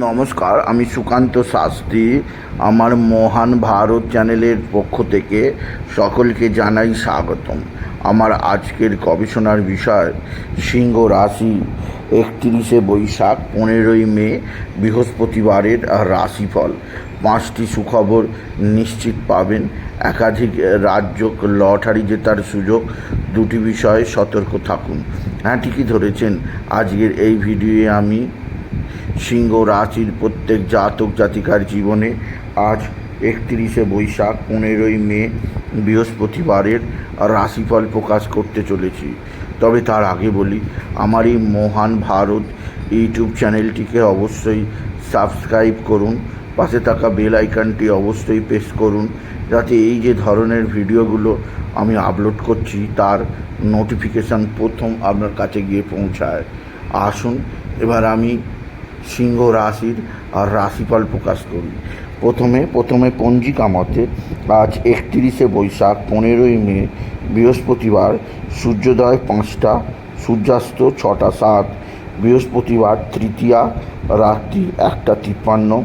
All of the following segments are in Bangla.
নমস্কার, আমি সুকান্ত শাস্ত্রী। আমার মহান ভারত চ্যানেলের পক্ষ থেকে সকলকে জানাই স্বাগতম। আমার আজকের গবেষণার বিষয় সিংহ রাশি, 31শে বৈশাখ 15ই মে বৃহস্পতিবারের রাশিফল। 5টি সুখবর নিশ্চিত পাবেন। একাধিক রাজ্য লটারি জেতার সুযোগ। 2টি বিষয়ে সতর্ক থাকুন। হ্যাঁ, ঠিকই ধরেছেন। আজকের এই ভিডিওয়ে আমি সিংহ রাশির প্রত্যেক জাতক জাতিকার জীবনে আজ 31শে বৈশাখ 15ই মে বৃহস্পতিবারের রাশিফল প্রকাশ করতে চলেছি। তবে তার আগে বলি, আমার এই মহান ভারত ইউটিউব চ্যানেলটিকে অবশ্যই সাবস্ক্রাইব করুন। পাশে থাকা বেল আইকনটি অবশ্যই প্রেস করুন, যাতে এই যে ধরনের ভিডিওগুলো আমি আপলোড করছি তার নোটিফিকেশান প্রথম আপনার কাছে গিয়ে পৌঁছায়। আসুন এবার আমি সিংহ রাশির রাশিফল প্রকাশ করি। প্রথমে পঞ্জিকা মতে আজ 31শে বৈশাখ 15ই মে বৃহস্পতিবার। সূর্যোদয় 5টা, সূর্যাস্ত 6টা 7। বৃহস্পতিবার তৃতীয়া, রাত্রি 1টা 53।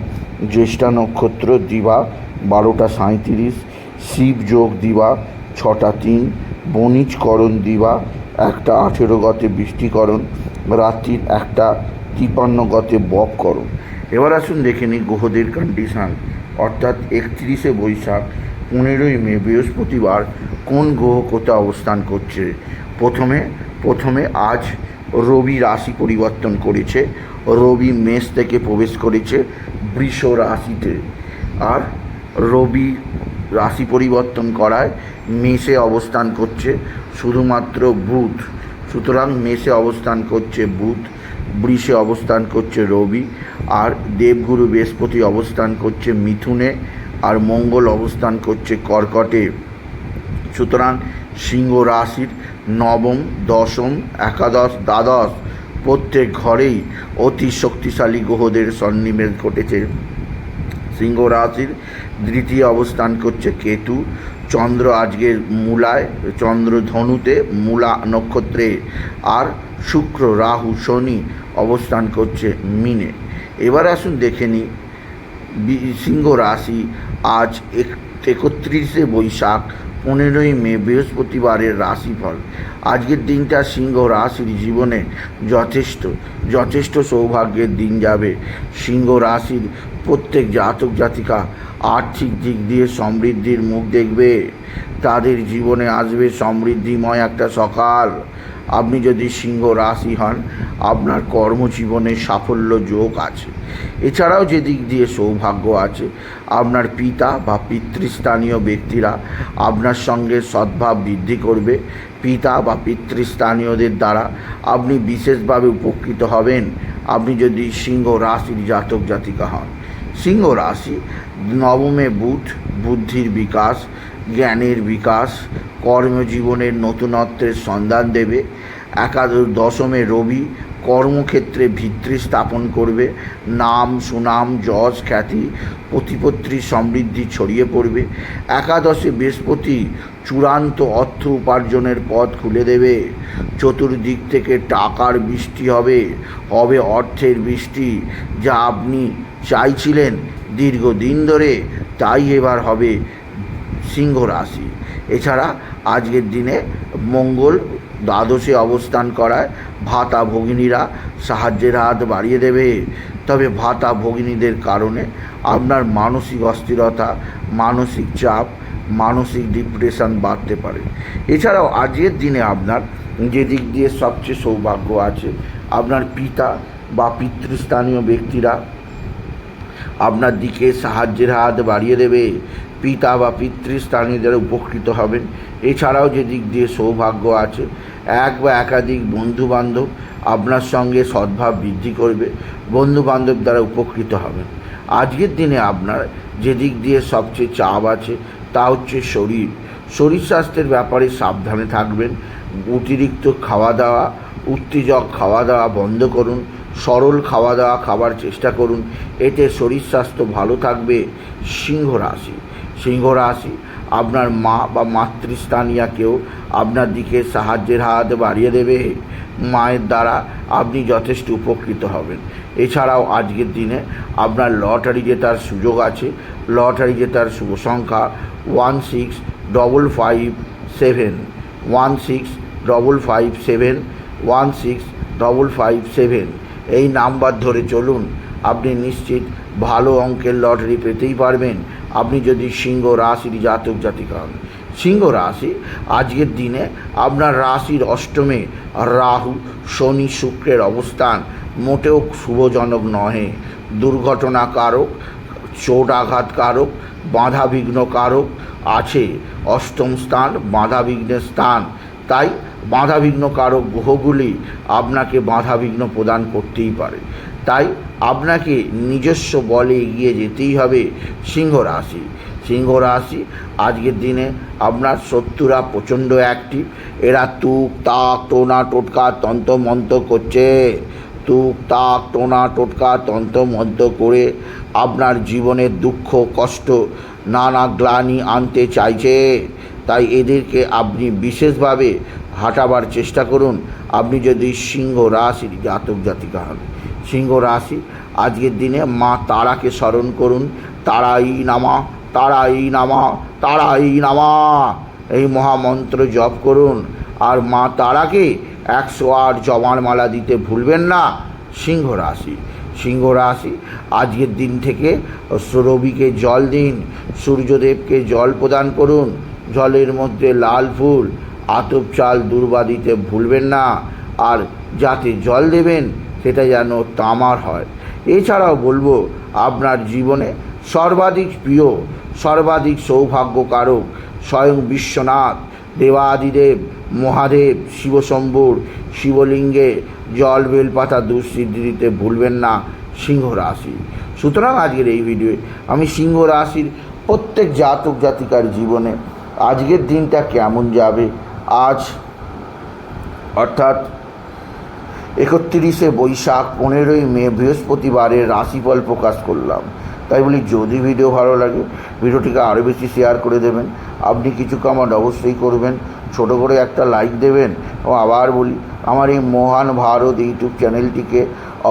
জ্যেষ্ঠা নক্ষত্র দিবা 12টা 37। শিব যোগ দিবা 6টা 3। বণিজকরণ দিবা 1টা 18 গতে বৃষ্টিকরণ, রাত্রির 1টা 53 গতে বপকরণ। এবার আসুন দেখে নিই গ্রহদের কন্ডিশান, অর্থাৎ 31শে বৈশাখ 15ই মে বৃহস্পতিবার কোন গ্রহ কোথায় অবস্থান করছে। প্রথমে আজ রবি রাশি পরিবর্তন করেছে। রবি মেষ থেকে প্রবেশ করেছে বৃষ রাশিতে, আর রবি রাশি পরিবর্তন করায় মেষে অবস্থান করছে শুধুমাত্র বুধ। সুতরাং মেষে অবস্থান করছে বুধ, বৃষে অবস্থান করছে রবি, আর দেবগুরু বৃহস্পতি অবস্থান করছে মিথুনে, আর মঙ্গল অবস্থান করছে কর্কটে। সুতরাং সিংহ রাশির নবম, দশম, একাদশ, দ্বাদশ প্রত্যেক ঘরেই অতি শক্তিশালী গ্রহদের সন্নিবেশ ঘটেছে। সিংহ রাশির দ্বিতীয় অবস্থান করছে কেতু। চন্দ্র আজকের মূলায়, চন্দ্র ধনুতে মূলা নক্ষত্রে, আর শুক্র, রাহু, শনি অবস্থান করছে মীনে। এবার আসুন দেখে নিই সিংহ রাশি আজ 31শে বৈশাখ 15ই মে বৃহস্পতিবারের রাশিফল। আজকের দিনটা সিংহ রাশির জীবনে যথেষ্ট সৌভাগ্যের দিন যাবে। সিংহ রাশির প্রত্যেক জাতক জাতিকা আর্থিক দিক দিয়ে সমৃদ্ধির মুখ দেখবে। তাদের জীবনে আসবে সমৃদ্ধিময় একটা সকাল। আপনি যদি সিংহ রাশি হন, আপনার কর্মজীবনে সাফল্য যোগ আছে। এছাড়াও যে দিক দিয়ে সৌভাগ্য আছে, আপনার পিতা বা পিতৃস্থানীয় ব্যক্তিরা আপনার সঙ্গে সদ্ভাব বৃদ্ধি করবে। পিতা বা পিতৃস্থানীয়দের দ্বারা আপনি বিশেষভাবে উপকৃত হবেন, আপনি যদি সিংহ রাশির জাতক জাতিকা হন। সিংহ রাশি নবমে বুধ, বুদ্ধির বিকাশ, জ্ঞানের বিকাশ, কর্মজীবনের নতুনত্বের সন্ধান দেবে। দশমে রবি কর্মক্ষেত্রে ভিত্তি স্থাপন করবে। নাম, সুনাম, যশ, খ্যাতি, প্রতিপত্তির সমৃদ্ধি ছড়িয়ে পড়বে। একাদশে বৃহস্পতি চূড়ান্ত অর্থ উপার্জনের পথ খুলে দেবে। চতুর্দিক থেকে টাকার বৃষ্টি হবে অর্থের বৃষ্টি, যা আপনি চাইছিলেন দীর্ঘদিন ধরে, তাই এবার হবে সিংহ রাশি। এছাড়া আজকের দিনে মঙ্গল দ্বাদশে অবস্থান করায় ভাতা ভগিনীরা সাহায্যের হাত বাড়িয়ে দেবে। তবে ভাতা ভগিনীদের কারণে আপনার মানসিক অস্থিরতা, মানসিক চাপ, মানসিক ডিপ্রেশন বাড়তে পারে। এছাড়াও আজকের দিনে আপনার যে দিক দিয়ে সবচেয়ে সৌভাগ্য আছে, আপনার পিতা বা পিতৃস্থানীয় ব্যক্তিরা আপনার দিকে সাহায্যের হাত বাড়িয়ে দেবে। পিতা বা পিতৃস্থানীয়দের উপকৃত হবেন। এছাড়াও যে দিক দিয়ে সৌভাগ্য আছে, এক বা একাধিক বন্ধুবান্ধব আপনার সঙ্গে সদ্ভাব বৃদ্ধি করবে। বন্ধুবান্ধব দ্বারা উপকৃত হবেন। আজকের দিনে আপনার যে দিক দিয়ে সবচেয়ে চাপ আছে তা হচ্ছে শরীর স্বাস্থ্যের ব্যাপারে সাবধানে থাকবেন। অতিরিক্ত খাওয়া দাওয়া, উত্তেজক খাওয়া দাওয়া বন্ধ করুন। সরল খাওয়া দাওয়া খাবার চেষ্টা করুন, এতে শরীর স্বাস্থ্য ভালো থাকবে। সিংহ রাশি আপনার মা বা মাতৃস্থানীয় কেউ আপনার দিকে সাহায্যের হাত বাড়িয়ে দেবে। মায়ের দ্বারা আপনি যথেষ্ট উপকৃত হবেন। এছাড়াও আজকের দিনে আপনার লটারি জেতার সুযোগ আছে। লটারি জেতার শুভ সংখ্যা 16557, 16557, 16557। এই নাম্বার ধরে চলুন, আপনি নিশ্চিত ভালো অঙ্কের লটারি পেতেই পারবেন আপনি যদি সিংহ রাশির জাতক জাতিকা হন। সিংহ রাশি আজকের দিনে আপনার রাশির অষ্টমে রাহু, শনি, শুক্রের অবস্থান মোটেও শুভজনক নহে। দুর্ঘটনা কারক, চোট আঘাত কারক, বাধা বিঘ্ন কারক আছে। অষ্টম স্থান বাধা বিঘ্নের স্থান, তাই বাধা বিঘ্ন কারক গ্রহগুলি আপনাকে বাধা বিঘ্ন প্রদান করতেই পারে। তাই আপনাকে নিজস্ব বলে এগিয়ে যেতেই হবে। সিংহ রাশি আজকের দিনে আপনার শত্রুরা প্রচণ্ড অ্যাক্টিভ। এরা তুক তাক টোনা টোটকা তন্ত্র মন্ত্র করছে। তুক তাক টোনা টোটকা তন্ত্র মন্ত্র করে আপনার জীবনের দুঃখ কষ্ট নানা গ্লানি আনতে চাইছে। তাই এদেরকে আপনি বিশেষভাবে হাঁটাবার চেষ্টা করুন আপনি যদি সিংহ রাশির জাতক জাতিকা হন। সিংহ রাশি আজকের দিনে মা তারাকে স্মরণ করুন। তারাই নামা, তারাই নামা, তারাই নামা, এই মহামন্ত্র জপ করুন। আর মা তারাকে 108 জবার মালা দিতে ভুলবেন না। সিংহ রাশি আজকের দিন থেকে রবিকে জল দিন, সূর্যদেবকে জল প্রদান করুন। জলের মধ্যে লাল ফুল, আতপ চাল, দূর্বা দিতে ভুলবেন না। আর যাতে জল দেবেন সেটা যেন তামার হয়। এছাড়াও বলবো আপনার জীবনে সর্বাধিক প্রিয়, সর্বাধিক সৌভাগ্যকারক স্বয়ং বিশ্বনাথ, দেবাদিদেব, মহাদেব, শিবশম্ভুর শিবলিঙ্গে জল বেলপাতা দুঃসিদ্ধি দিতে ভুলবেন না সিংহ রাশি। সুতরাং আজকের এই ভিডিওয়ে আমি সিংহ রাশির প্রত্যেক জাতক জাতিকার জীবনে আজকের দিনটা কেমন যাবে, আজ অর্থাৎ 31শে বৈশাখ 15ই মে বৃহস্পতিবারের রাশিফল প্রকাশ করলাম। তাই বলি যদি ভিডিও ভালো লাগে ভিডিওটিকে আরও বেশি শেয়ার করে দেবেন। আপনি কিছু কমেন্ট অবশ্যই করবেন, ছোট করে একটা লাইক দেবেন। ও আবার বলি আমার এই মহান ভারত ইউটিউব চ্যানেলটিকে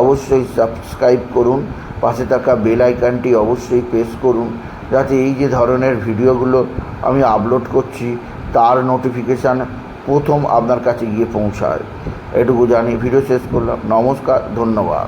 অবশ্যই সাবস্ক্রাইব করুন, পাশে থাকা বেল আইকনটি অবশ্যই প্রেস করুন যাতে এই যে ধরনের ভিডিওগুলো আমি আপলোড করছি তার নোটিফিকেশান প্রথম আপনার কাছে গিয়ে পৌঁছায়। এটুকু জানি ভিডিও শেষ করলাম। নমস্কার, ধন্যবাদ।